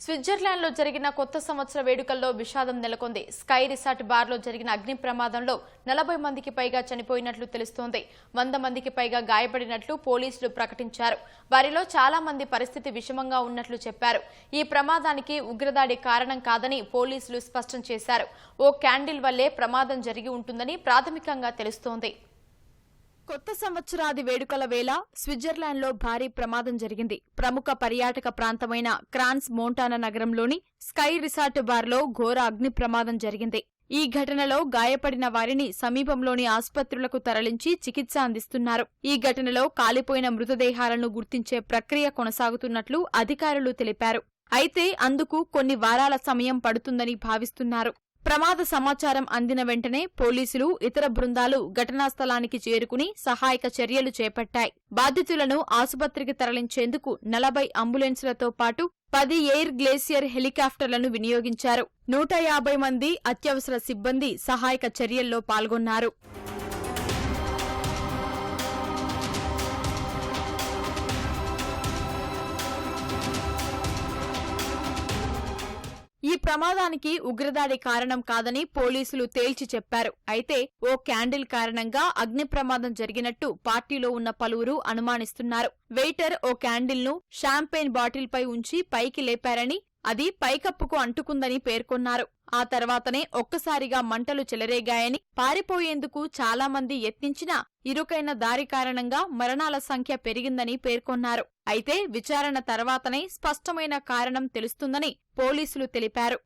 Switzerland లో జరిగిన కొత్త సంవత్సర వేడుకల్లో విషాదం నెలకొంది. స్కై రిసార్ట్ బార్ లో జరిగిన అగ్ని ప్రమాదంలో 40 మందికి పైగా చనిపోయినట్లు తెలుస్తోంది. 100 మందికి పైగా గాయపడినట్లు పోలీసులు ప్రకటించారు. వారిలో చాలా మంది పరిస్థితి విషమంగా ఉన్నట్లు చెప్పారు. ఈ ప్రమాదానికి ఉగ్రదాడి కారణం కాదని పోలీసులు స్పష్టం చేశారు. ఓ క్యాండిల్ వల్లే ప్రమాదం జరిగి ఉంటుందని ప్రాథమికంగా తెలుస్తోంది. కొత్త సంవత్సరాది వేడుకల వేళ స్విట్జర్లాండ్లో భారీ ప్రమాదం జరిగింది. ప్రముఖ పర్యాటక ప్రాంతమైన క్రాన్స్ మోంటానా నగరంలోని స్కై రిసార్ట్ బార్లో ఘోర అగ్ని ప్రమాదం జరిగింది. ఈ ఘటనలో గాయపడిన వారిని సమీపంలోని ఆసుపత్రులకు తరలించి చికిత్స అందిస్తున్నారు. ఈ ఘటనలో కాలిపోయిన మృతదేహాలను గుర్తించే ప్రక్రియ కొనసాగుతున్నట్లు అధికారులు తెలిపారు. అయితే అందుకు కొన్ని వారాల సమయం పడుతుందని భావిస్తున్నారు. ప్రమాద సమాచారం అందిన వెంటనే పోలీసులు, ఇతర బృందాలు ఘటనా స్థలానికి చేరుకుని సహాయక చర్యలు చేపట్టాయి. బాధితులను ఆసుపత్రికి తరలించేందుకు 40 అంబులెన్సులతో పాటు 10 ఎయిర్ గ్లేసియర్ హెలికాప్టర్లను వినియోగించారు. 150 మంది అత్యవసర సిబ్బంది సహాయక చర్యల్లో పాల్గొన్నారు. ఈ ప్రమాదానికి ఉగ్రదాడి కారణం కాదని పోలీసులు తేల్చి చెప్పారు. అయితే ఓ క్యాండిల్ కారణంగా అగ్ని ప్రమాదం జరిగినట్టు పార్టీలో ఉన్న పలువురు అనుమానిస్తున్నారు. వెయిటర్ ఓ క్యాండిల్ను షాంపెయిన్ బాటిల్పై ఉంచి పైకి లేపారని, అది పైకప్పుకు అంటుకుందని పేర్కొన్నారు. ఆ తర్వాతనే ఒక్కసారిగా మంటలు చెలరేగాయని, పారిపోయేందుకు చాలా మంది యత్నించినా ఇరుకైన దారి కారణంగా మరణాల సంఖ్య పెరిగిందని పేర్కొన్నారు. అయితే విచారణ తర్వాతనే స్పష్టమైన కారణం తెలుస్తుందని పోలీసులు తెలిపారు.